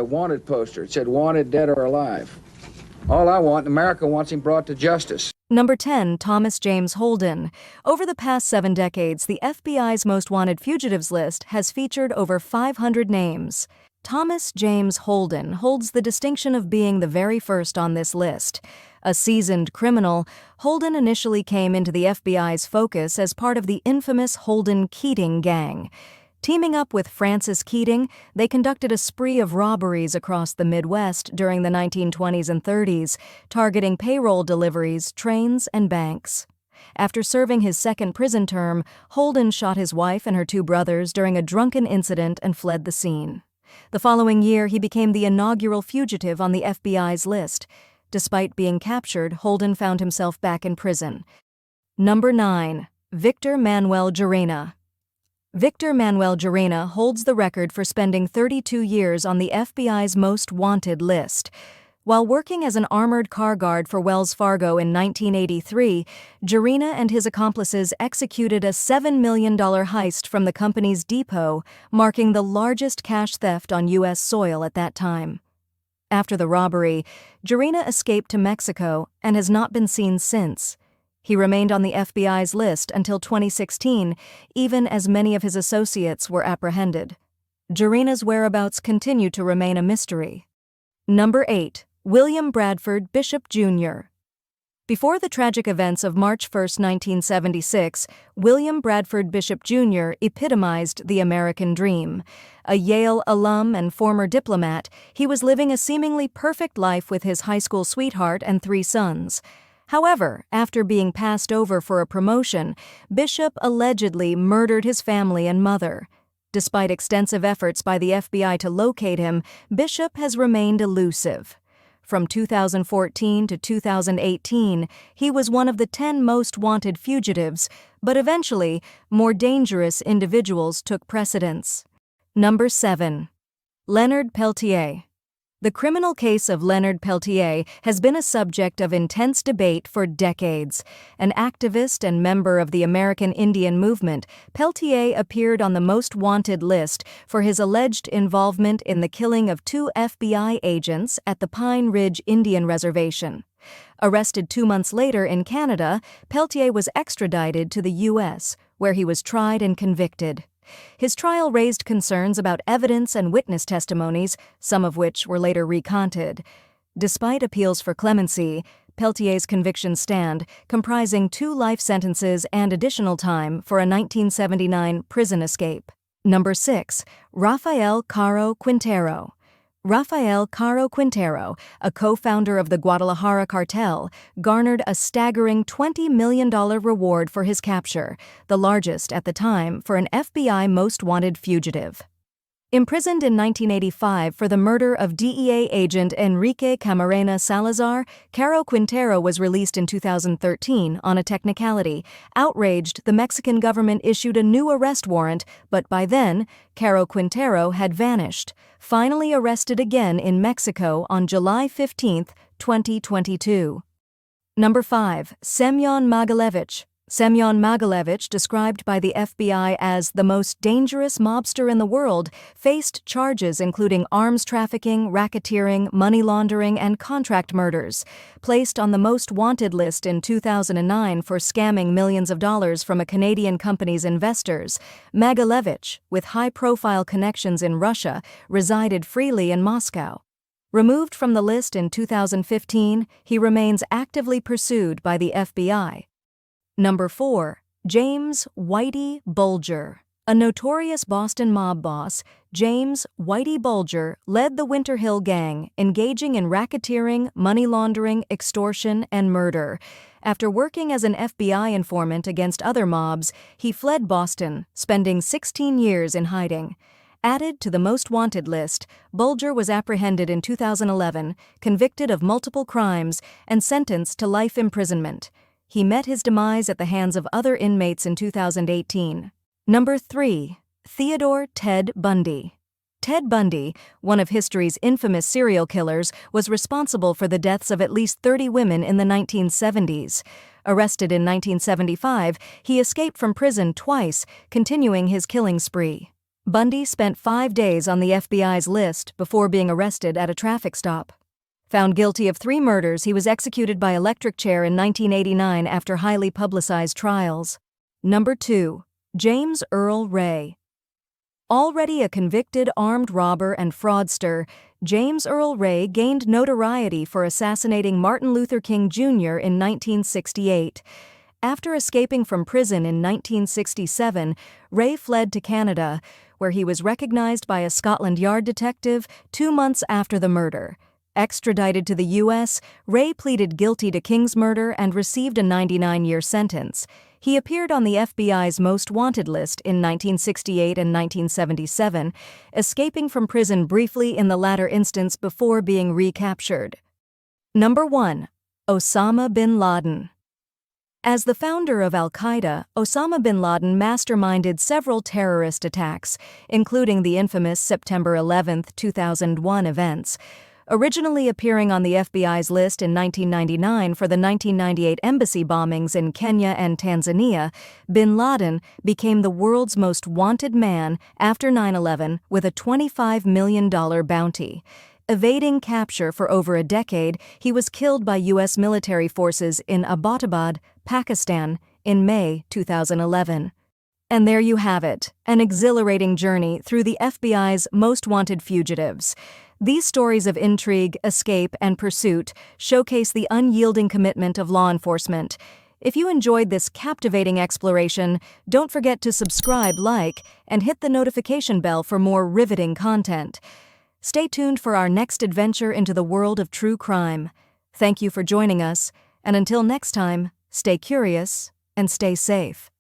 A wanted poster. It said, "Wanted, dead or alive." All I want, America wants him brought to justice. Number 10, Thomas James Holden. Over the past 7 decades, the FBI's most wanted fugitives list has featured over 500 names. Thomas James Holden holds the distinction of being the very first on this list. A seasoned criminal, Holden initially came into the FBI's focus as part of the infamous Holden-Keating gang. Teaming up with Francis Keating, they conducted a spree of robberies across the Midwest during the 1920s and 30s, targeting payroll deliveries, trains, and banks. After serving his second prison term, Holden shot his wife and her 2 brothers during a drunken incident and fled the scene. The following year, he became the inaugural fugitive on the FBI's list. Despite being captured, Holden found himself back in prison. Number 9, Victor Manuel Llerena. Victor Manuel Llerena holds the record for spending 32 years on the FBI's most wanted list. While working as an armored car guard for Wells Fargo in 1983, Llerena and his accomplices executed a $7 million heist from the company's depot, marking the largest cash theft on U.S. soil at that time. After the robbery, Llerena escaped to Mexico and has not been seen since. He remained on the FBI's list until 2016, even as many of his associates were apprehended. Llerena's whereabouts continue to remain a mystery. Number 8, William Bradford Bishop, Jr. Before the tragic events of March 1, 1976, William Bradford Bishop, Jr. epitomized the American dream. A Yale alum and former diplomat, he was living a seemingly perfect life with his high school sweetheart and 3 sons. However, after being passed over for a promotion, Bishop allegedly murdered his family and mother. Despite extensive efforts by the FBI to locate him, Bishop has remained elusive. From 2014 to 2018, he was one of the 10 most wanted fugitives, but eventually, more dangerous individuals took precedence. Number 7, Leonard Peltier. The criminal case of Leonard Peltier has been a subject of intense debate for decades. An activist and member of the American Indian movement, Peltier appeared on the most wanted list for his alleged involvement in the killing of 2 FBI agents at the Pine Ridge Indian Reservation. Arrested 2 months later in Canada, Peltier was extradited to the U.S., where he was tried and convicted. His trial raised concerns about evidence and witness testimonies, some of which were later recanted. Despite appeals for clemency, Peltier's convictions stand, comprising 2 life sentences and additional time for a 1979 prison escape. Number 6, Rafael Caro Quintero. Rafael Caro Quintero, a co-founder of the Guadalajara cartel, garnered a staggering $20 million reward for his capture, the largest at the time for an FBI most wanted fugitive. Imprisoned in 1985 for the murder of DEA agent Enrique Camarena Salazar, Caro Quintero was released in 2013 on a technicality. Outraged, the Mexican government issued a new arrest warrant, but by then, Caro Quintero had vanished, finally arrested again in Mexico on July 15, 2022. Number 5, Semyon Mogilevich. Semyon Mogilevich, described by the FBI as the most dangerous mobster in the world, faced charges including arms trafficking, racketeering, money laundering, and contract murders. Placed on the most wanted list in 2009 for scamming millions of dollars from a Canadian company's investors, Mogilevich, with high-profile connections in Russia, resided freely in Moscow. Removed from the list in 2015, he remains actively pursued by the FBI. Number 4, James Whitey Bulger. A notorious Boston mob boss, James Whitey Bulger led the Winter Hill Gang, engaging in racketeering, money laundering, extortion, and murder. After working as an FBI informant against other mobs, he fled Boston, spending 16 years in hiding. Added to the most wanted list, Bulger was apprehended in 2011, convicted of multiple crimes, and sentenced to life imprisonment. He met his demise at the hands of other inmates in 2018. Number 3, Theodore Ted Bundy. Ted Bundy, one of history's infamous serial killers, was responsible for the deaths of at least 30 women in the 1970s. Arrested in 1975, he escaped from prison twice, continuing his killing spree. Bundy spent 5 days on the FBI's list before being arrested at a traffic stop. Found guilty of 3 murders, he was executed by electric chair in 1989 after highly publicized trials. Number 2. James Earl Ray. Already a convicted armed robber and fraudster, James Earl Ray gained notoriety for assassinating Martin Luther King Jr. in 1968. After escaping from prison in 1967, Ray fled to Canada, where he was recognized by a Scotland Yard detective 2 months after the murder. Extradited to the U.S., Ray pleaded guilty to King's murder and received a 99-year sentence. He appeared on the FBI's most wanted list in 1968 and 1977, escaping from prison briefly in the latter instance before being recaptured. Number 1. Osama bin Laden. As the founder of Al-Qaeda, Osama bin Laden masterminded several terrorist attacks, including the infamous September 11, 2001 events. Originally appearing on the FBI's list in 1999 for the 1998 embassy bombings in Kenya and Tanzania, bin Laden became the world's most wanted man after 9/11 with a $25 million bounty. Evading capture for over a decade, he was killed by U.S. military forces in Abbottabad, Pakistan, in May 2011. And there you have it, an exhilarating journey through the FBI's most wanted fugitives. These stories of intrigue, escape, and pursuit showcase the unyielding commitment of law enforcement. If you enjoyed this captivating exploration, don't forget to subscribe, like, and hit the notification bell for more riveting content. Stay tuned for our next adventure into the world of true crime. Thank you for joining us, and until next time, stay curious and stay safe.